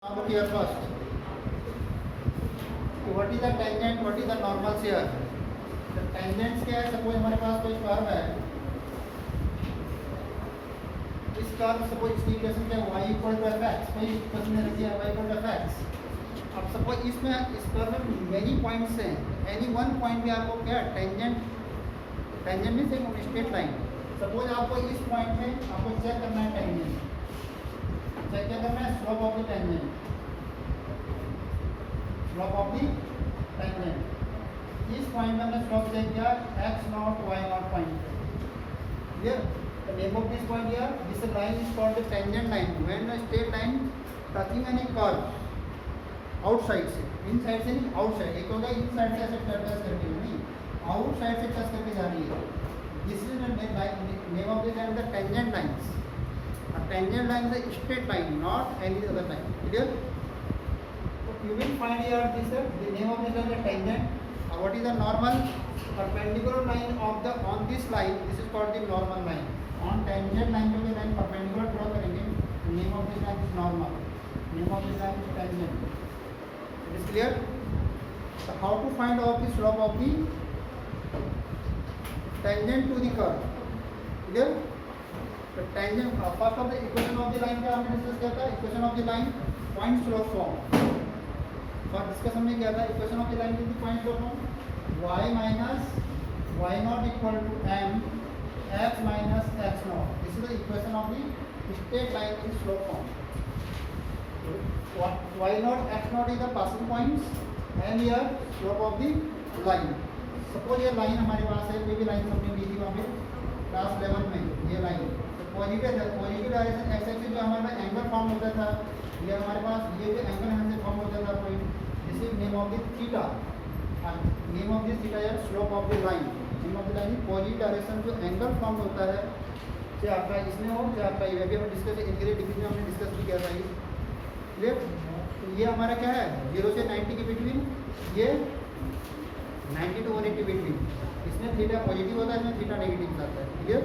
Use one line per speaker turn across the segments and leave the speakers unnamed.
Now look here first. So what is the tangent? What is the normal here? The tangents क्या है? Suppose हमारे पास कोई curve है. इस कर्व suppose इसकी इक्वेशन क्या है? Y equal to fx. कोई इक्वेशन ने रखी है y equal to fx. अब suppose इसमें इस कर्व में many points हैं. Any one point पे आपको क्या tangent means एक straight line. Suppose आपको इस point में आपको चेक करना है tangent. चेक क्या करना है? Slope of the tangent. Slope of the tangent. इस पॉइंट में हमने स्लोप चेक किया x not y not point. Clear? The name of this point here, this line is called the tangent line. When a straight line touching any curve outside से, inside से नहीं, outside. एक होगा inside से ऐसे touch करके नहीं, outside से टच करके जा रही है. This is the name of this line the tangent lines. A tangent line is a straight line, not any other line. Clear? So you will find here this the name of this line is tangent. What is the normal? Perpendicular line of the on this line. This is called the normal line. On tangent line जो भी line perpendicular draw करेंगे, the name of this line is normal. Name of this line is tangent. It is clear? So how to find out the slope of the tangent to the curve? Clear? तो tangent first of the equation of the line क्या हमने discuss किया था? Equation of the line point slope form. First discuss हमने किया था equation of the line की point slope form. y minus y not equal to m x minus x not. This is the equation of the straight line in slope form. y not x not is the passing points and here slope of the line. Suppose ये line हमारे पास है, कोई भी line हमने ली थी वहाँ पे class 11 में. ये line positive direction x axis जो हमारा एंगल फॉर्म होता था, ये हमारे पास ये जो एंगल यहाँ से फॉर्म होता था point, this is name of the theta. Name of this theta is slope of the line. Name of the line positive direction जो एंगल फॉर्म होता है, चाहे आपका इसमें हो चाहे आपका ये भी हमने डिस्कस इंटीग्रेट डिग्री में हमने डिस्कस भी किया था. ये क्लियर? तो ये हमारा क्या है? 0 से 90 के बिटवीन, ये 90 टू 180 बिटवीन. इसमें थीटा पॉजिटिव होता है, इसमें थीटा नेगेटिव आता है. क्लियर?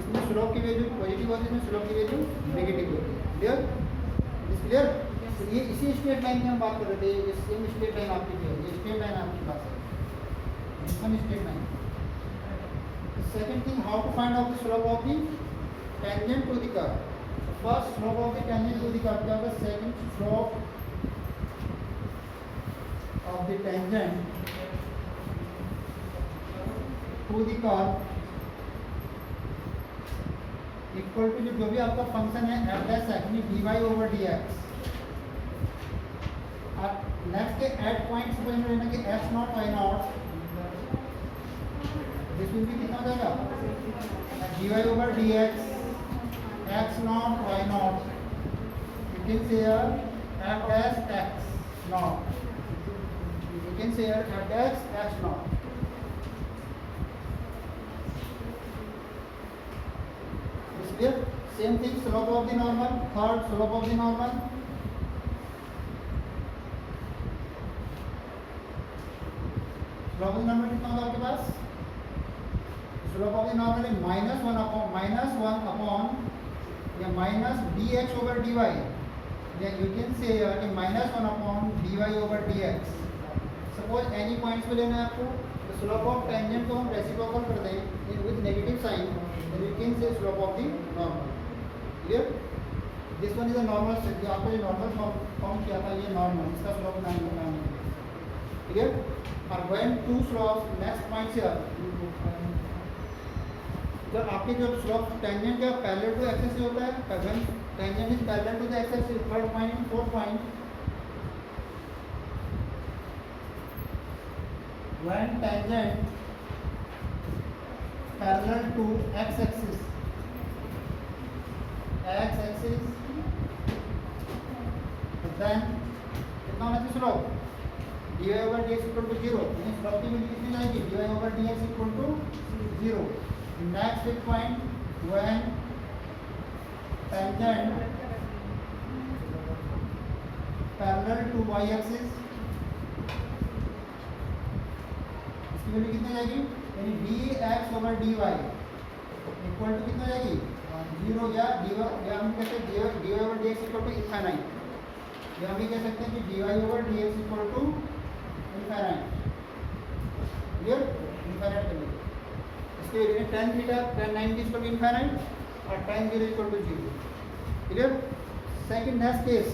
इसमें स्लोप की वैल्यू पॉजिटिव होती है, इसमें स्लोप की वैल्यू नेगेटिव होती है. क्लियर? Is clear? तो ये इसी स्ट्रेट लाइन की हम बात कर रहे थे. ये सेम स्ट्रेट लाइन आपकी थी, ये स्ट्रेट लाइन आपके पास है, इसमें straight line. Second thing, how to find out the slope of the tangent to the curve. First slope of the tangent to the curve क्या होगा? Second slope of the tangent to the curve equal to जो भी आपका function है F dash X में D Y over D X. अब next के at point समझ में लेना कि X not Y not, this will B कितना हो जाएगा? D Y over D X X not Y not. You can say F dash X not. You can say F dash X not. Same thing, slope of the normal. Third, slope of the normal. Slope of the normal कितना होगा आपके पास? Slope of the normal is -1 upon या minus dx over dy. Then you can say कि -1 upon dy over dx. Suppose any points पे लेना है आपको, तो slope of tangent को हम रेसिप्रोकल कर दें with negative sign, then you can say slope of the normal. Clear? This one is a normal set. जो आपको ये नॉर्मल फॉर्म किया था, ये नॉर्मल, इसका स्लोप 9 है. क्लियर? और when two slopes next point से जब आपके जो स्लोप टेंजेंट का पैरेलल टू एक्सिस से होता है, when tangent is parallel to the x-axis, third point and fourth point, when tangent parallel to x-axis then कितना होना चाहिए slope? dy over dx equal to 0. यानी स्लोप की वैल्यू कितनी आएगी? dy over dx equal to 0. Next fifth point, when tangent parallel to y-axis, इसकी value कितनी जाएगी? यानी dx over dy equal to कितना जाएगी? 0 या हम कहते हैं dy over dx equal to infinite. ये हम भी कह सकते हैं कि dy over dx equal to infinite, clear, infinite कर लीजिए। इसके लिए tan theta tan 90 equal to infinite और tan 0 equal to 0, clear. Second next case,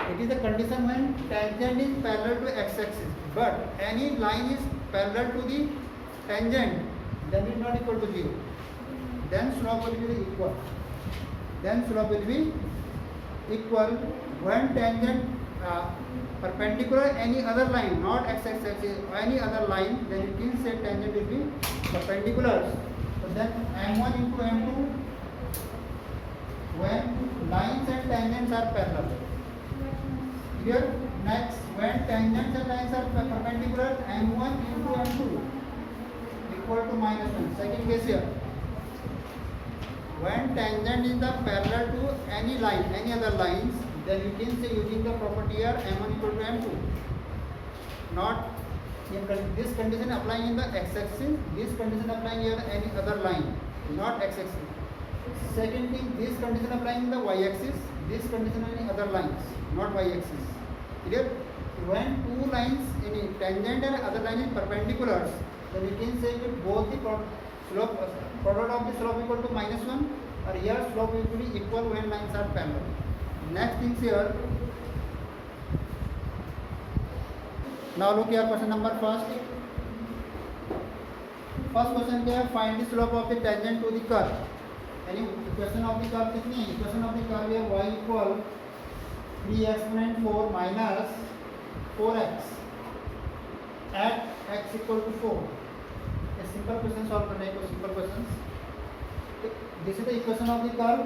it is the condition when tangent is parallel to x-axis but any line is parallel to the tangent, then it is not equal to 0, then slope will be equal, then slope will be equal when tangent perpendicular any other line, not x-axis, any other line, then it means say tangent will be perpendicular, so then m1 into m2 when lines and tangents are parallel. Here next, when tangents and lines are perpendicular, m1 into m2 equal to -1. Second case here, when tangent is the parallel to any line, any other lines, then you can say using the property here m1 equal to m2. Not this condition applying in the x-axis, this condition applying here any other line, not x-axis. Second thing, this condition applying in the y-axis, this condition on any other lines, not y-axis. Clear? When two lines, any tangent and other line is perpendicular, then we can say that both the slope, product of the slope equal to -1, or here slope will be equal when lines are parallel. Next things here. Now look here, question number first. First question क्या है? Find the slope of the tangent to the curve. यानी equation of the curve कितनी है? Equation of the curve है y equal 3 exponent 4 minus 4x at x equal to 4. ये simple question solve करने को simple questions. This is the equation of the curve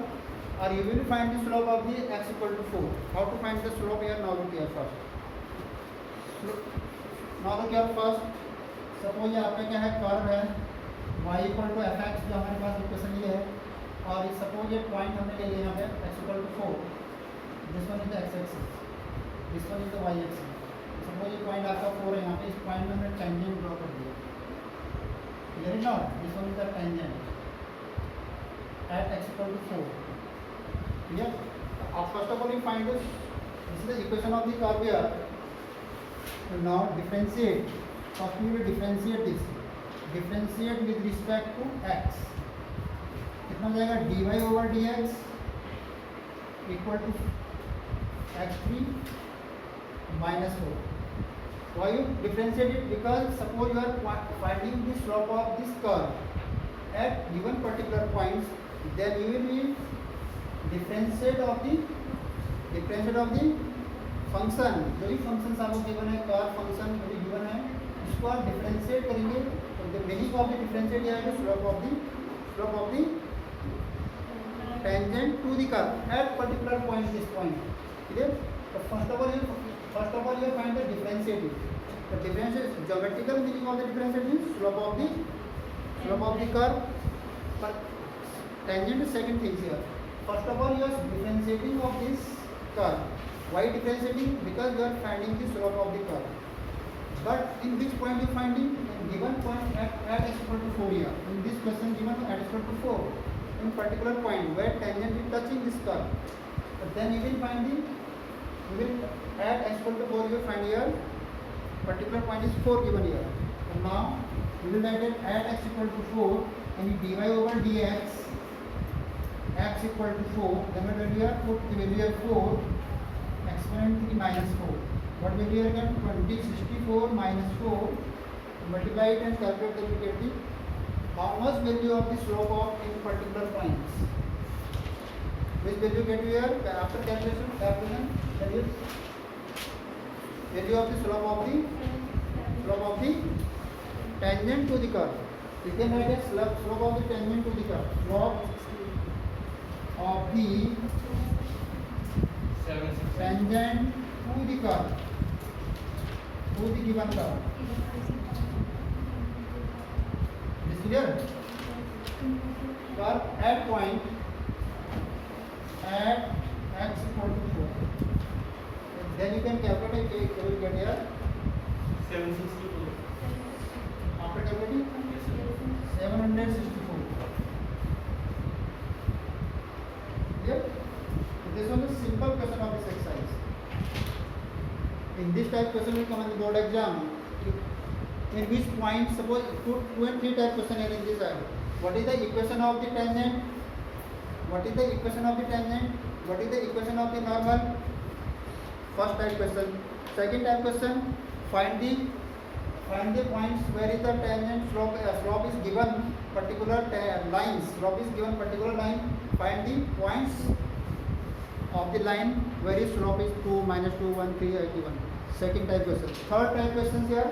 और you will find the slope of the x equal to 4. How to find the slope here? Now look here first. Now look here first. Suppose ये आपका क्या है? Curve है y equal to fx, जो हमारे पास equation ये है, और सपोज ये पॉइंट हमने ले लिया यहाँ पे x equal to 4. This one is the x axis, this one is the y axis. Suppose ये पॉइंट आपका 4 है यहाँ पे, इस पॉइंट में हमने टेंजेंट ड्रॉ कर दिया. Clear is not? This one is the tangent at x equal to 4. Clear? अब first of all you find this is the equation of the curve here. Now differentiate. First we will differentiate this. Differentiate with respect to x. कितना हो जाएगा? dy over dx equal to x3 minus 4. Why you differentiate it? Because suppose you are finding the slope of this curve at given particular points, then you will be differentiate of the function. जो भी function आपको given है, curve function जो भी given है, इसको आप differentiate करेंगे. तो the meaning of the differentiate यह है slope of the tangent to the curve at particular point, this point. Clear? So first of all you find the differentiative. The differentiative, geometrical meaning of the differentiative is slope of the curve. But tangent is second thing here. First of all you are differentiating of this curve. Why differentiating? Because you are finding the slope of the curve. But in which point you finding? In given point at x equal to 4 here. In this question given at x equal to 4. In particular point where tangent is touching this curve, but then you will at x equal to 4 you will find here particular point is 4 given here. And now we will write it at x equal to 4 and dy over dx x equal to 4. Then what value here? Put the value here 4 exponent 3 minus 4. What value here again? 64 minus 4. Multiply it and calculate, then you get the how much value of the slope of in particular points. Which value get you here? After calculation that is value of the slope of the tangent to the curve. You can write as slope of the tangent to the curve. Slope of the tangent to the curve, to the given curve. Clear? Curve at point at x equal to 4. Then you can calculate it. You will get here
764.
After calculating,
Yes,
764. Clear? So this was a simple question of this exercise. In this type question will come in the board exam. In which point, suppose two and three type question are in this side. What is the equation of the tangent? What is the equation of the tangent? What is the equation of the normal? First type question. Second type question, find the points where is the tangent slope. Slope is given particular lines. Slope is given particular line. Find the points of the line where is slope is 2, -2, 1, 3, 81. Second type question. Third type question here,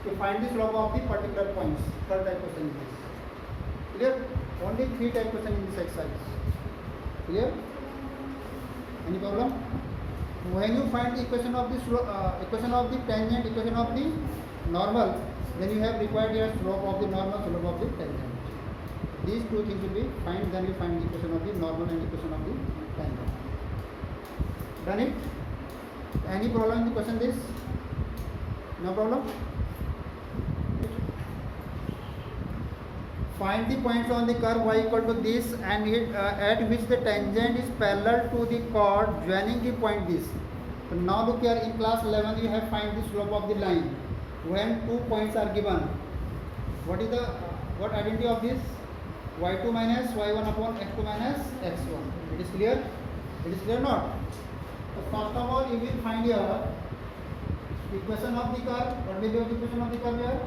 to find the slope of the particular points. Third type question is this. Clear? Only three type question in this exercise. Clear? Any problem? When you find the equation of the equation of the tangent, equation of the normal, then you have required your slope of the normal, slope of the tangent. These two things will be find, then you find the equation of the normal and equation of the tangent. Done it? Any problem in the question this? No problem? Find the points on the curve y equal to this and at which the tangent is parallel to the chord joining the point this. So now look here, in class 11 you have find the slope of the line when two points are given. What is the what identity of this? y2 minus y1 upon x2 minus x1. It is clear? It is clear not? So first of all you will find here equation of the curve. What will be the equation of the curve here?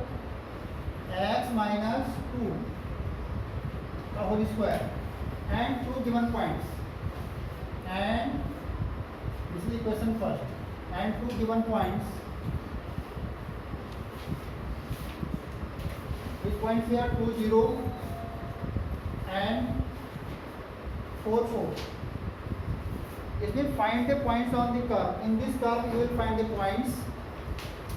X minus 2 the whole square and two given points, and this is the equation first, and two given points. Which points here? 2, 0 and 4, 4. It will find the points on the curve. In this curve you will find the points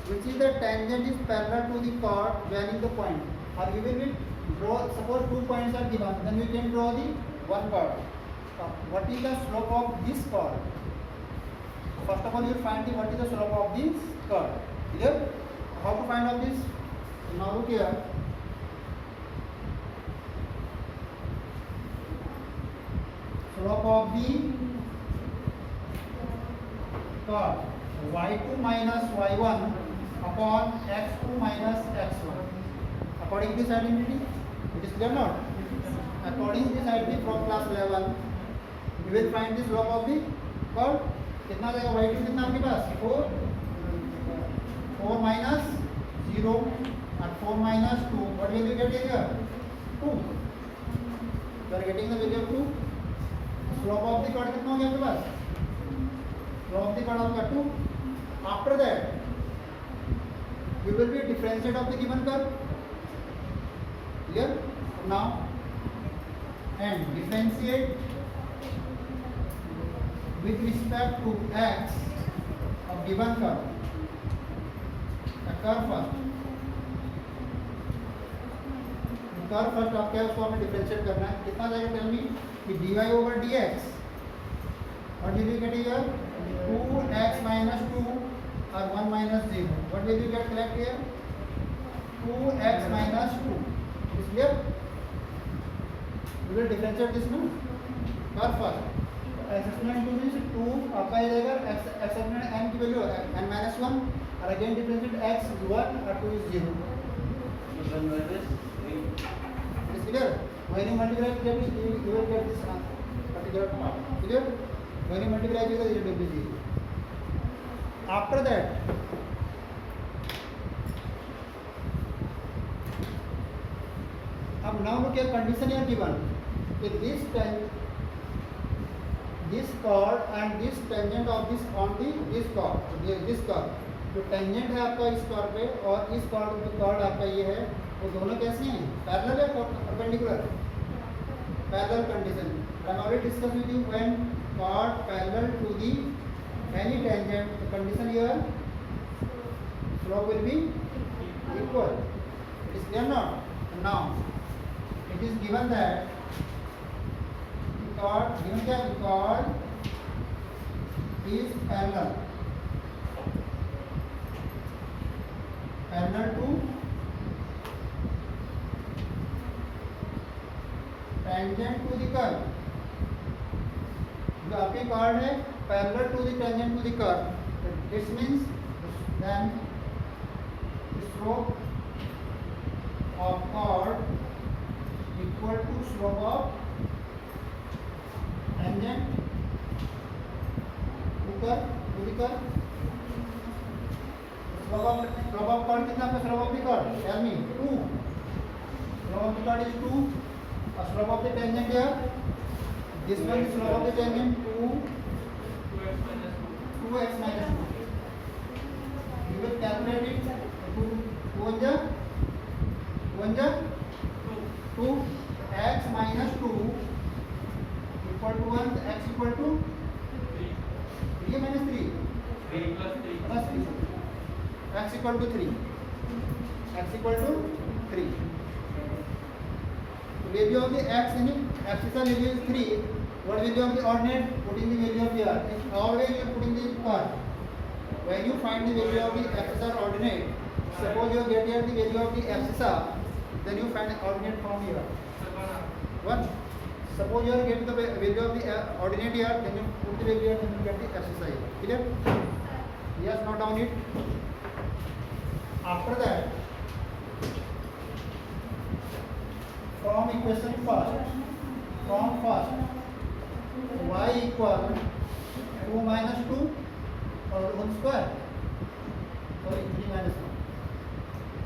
which is the tangent is parallel to the chord joining the point. Or you will draw, suppose 2 points are given, then we can draw the one chord. What is the slope of this chord? First of all you will find the what is the slope of this chord. Clear? How to find out this? Now look here. Slope of the chord y2 minus y1 upon x2 minus x1. According to this identity, it is clear not? According to this identity from class 11, you will find the slope of the chord. कितना जाएगा y2 कितना आपके पास 4 minus 0 and 4 minus 2. What will you get here? 2. You are getting the value of 2. Slope of the chord कितना हो गया आपके पास? Slope of the chord आपका 2. After that, you will be differentiate of the given curve. Clear? Now, and differentiate with respect to x of given curve. The curve first. Curve first आप क्या उसको हमें differentiate करना है. कितना जाएगा tell me? कि dy over dx. What will you get here? 2x minus 2 or 1 minus 0. What will you get correct here? 2x minus 2. Is clear? We will differentiate this now. Curve first. X exponent 2 means 2 आपका ये जाएगा x exponent n की value n minus 1 और again differentiate x 1 or 2 is 0. Is clear? When you multiply this, you will get this particular part. Clear? When you multiply this, it will be 0. After that, अब now look at condition here given. If this chord and this tangent of this on this chord, this chord, तो tangent है आपका इस chord पे और इस chord आपका ये है, वो दोनों कैसे हैं? Parallel है perpendicular? Parallel condition. I already discussed with you when chord parallel to the any tangent, the condition here slope will be equal. It is clear not? Now it is given that the chord given that the chord is parallel to tangent to the curve. जो आपकी chord है parallel to the tangent to the curve. This means then the slope of chord equal to slope of tangent to the curve. Slope of chord कितना पे slope of the chord? Tell me. 2. Slope of the chord is 2. Slope of the tangent here. This one is slope of the tangent 2x minus 2. You will calculate it. 2 x minus 2 equal to 1. X equal to 3 minus 3 plus 3. X equal to 3. X equal to 3. Value of the x in it. X is the value is 3. What value of the ordinate? Putting the value of here. Always you are putting the curve. When you find the value of the FSR ordinate, suppose you get here the value of the FSR, then you find the ordinate from here. What? Suppose you get the value of the ordinate here, then you put the value here, then you get the FSR here. Clear? Yes, note down it. After that, from equation first, y equal 2 minus 2 or 1 square. Sorry, 3 minus 1.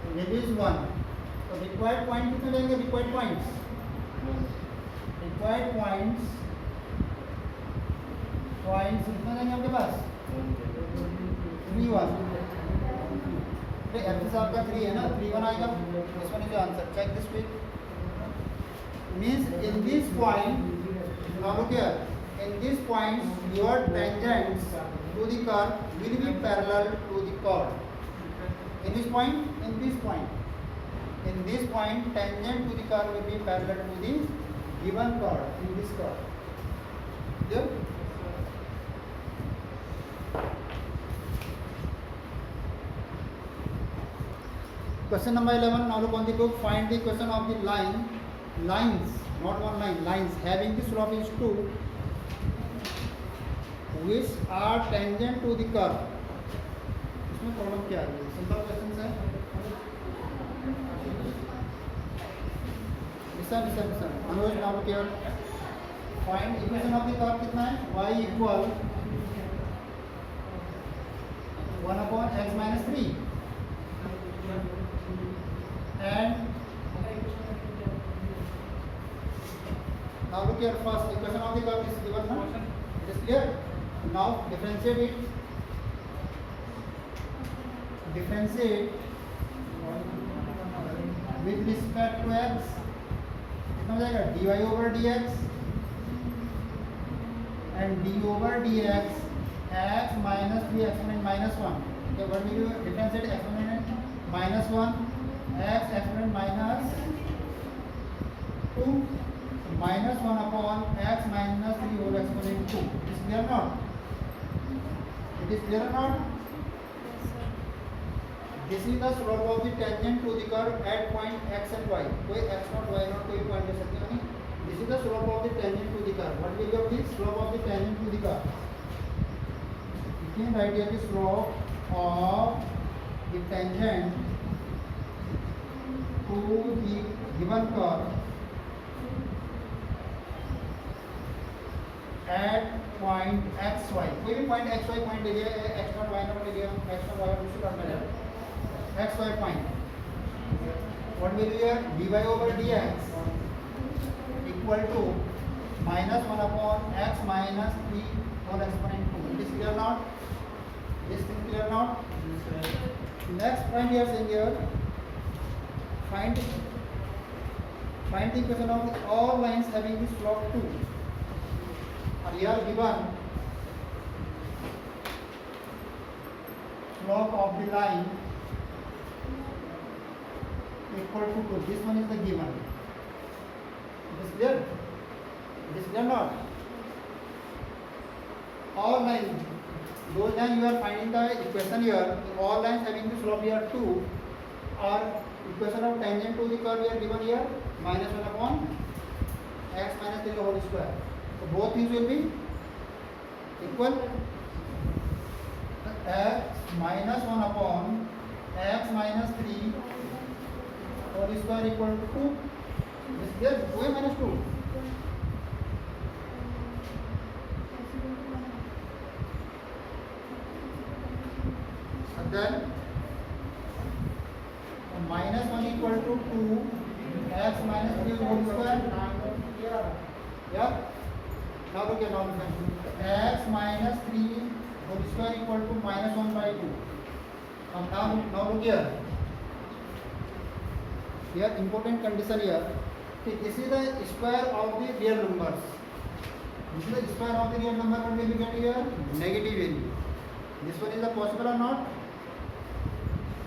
So value is 1. So required point कितने लेंगे? Required points कितने लेंगे आपके पास? 3 1. तो F आपका 3 है ना? 3 1 आएगा. This one is the answer. Check this way. Means in this point, now look here. In this point, your tangents to the curve will be parallel to the chord. In this point, tangent to the curve will be parallel to the given chord in this curve. Clear? Question number 11. Now look on the book. Find the equation of the lines, not one line, lines having the slope is 2, which are tangent to the curve. इसमें problem क्या है? Simple question है. Listen. Anuj, now look here. Find equation of the curve कितना है? Y equal 1 upon x minus 3 and now look here. First equation of the curve is given now. It is clear. Now differentiate it. With respect to x. कितना हो जाएगा? dy over dx and d over dx x minus 3 exponent minus 1. Okay, what will you differentiate? Exponent minus 1 x exponent minus 2 minus 1 upon x minus 3 whole exponent 2. It is clear or not? It is clear or not? This is the slope of the tangent to the curve at point x and y. कोई x not y not कोई point ले सकते हो नहीं. This is the slope of the tangent to the curve. What will be of the slope of the tangent to the curve? You can write here the slope of the tangent to the given curve at point x y. कोई भी point x y point ले लिया, x not y not ले लिया, x not y not उसी करना है. x y point. What will be here? dy over dx equal to minus 1 upon x minus 3 whole exponent 2. It is clear not? This thing clear not? Next point here saying here, find the equation of the all lines having the slope 2. And here given slope of the line equal to 2. This one is the given. It is clear? It is clear not? All lines, those lines you are finding the equation here, all lines having the slope here 2 or equation of tangent to the curve here given here minus 1 upon x minus 3 whole square. So both things will be equal. Minus one upon X minus three और square equal to two A minus two then minus 1 equal to 2 x minus 3 whole square. Yeah. Now look at x minus 3 whole square equal to minus 1 by 2. Now look here. Here important condition here. This is the square of the real numbers. This is the square of the real number. What will you get here? Negative value. This one is the possible or not?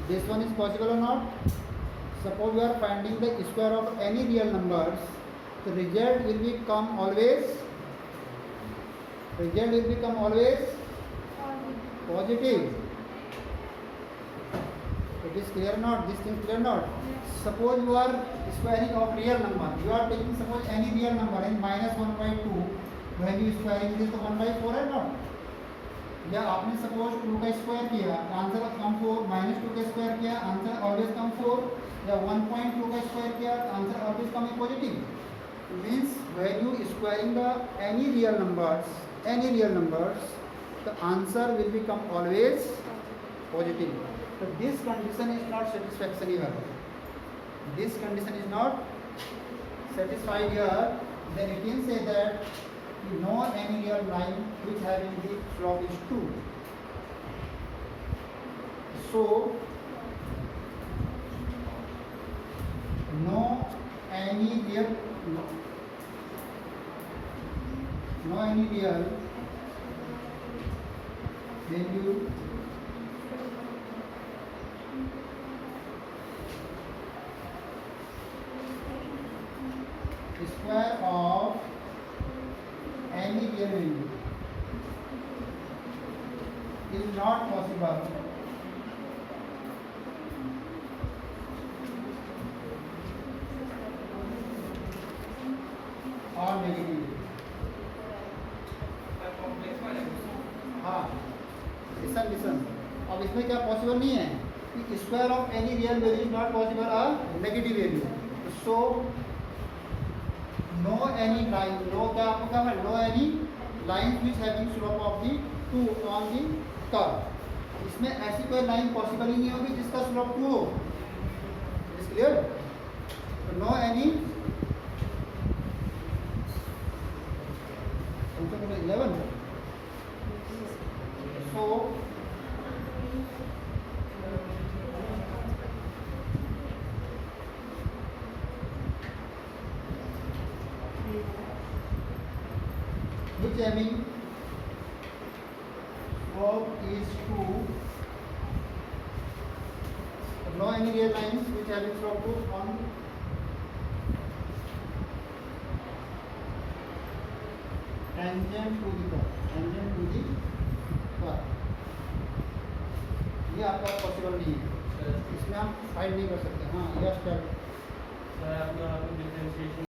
This one is possible or not? Suppose we are finding the square of any real numbers, the result will become always positive. It is clear or not? This thing clear or not? Suppose you are squaring of real number. You are taking suppose any real number in minus 1 by 2. When you squaring this to 1 by 4 or not? या आपने suppose 2 का square किया answer कम 4 minus 2 का square किया answer always come 4 या 1.2 का square किया answer always come positive means when you squaring the any real numbers the answer will become always positive. So this condition is not satisfactory here. This condition is not satisfied here. Then you can say that no any real line which having the slope is 2. So no any real value square of any real value is not possible or negative. हाँ listen अब इसमें क्या possible नहीं है कि square of any real value is not possible a negative value. So no any line no क्या आपको क्या है no any line which having slope of the 2 on the curve. इसमें ऐसी कोई लाइन पॉसिबल ही नहीं होगी जिसका स्लोप 2 हो. Is clear? No any 11. So which having slope is 2, no any real lines which having slope 2 on tangent to the curve. ये आपका possible नहीं है, इसमें हम फाइंड नहीं कर सकते. हाँ यस सर.
सर आपका डिफरेंशिएशन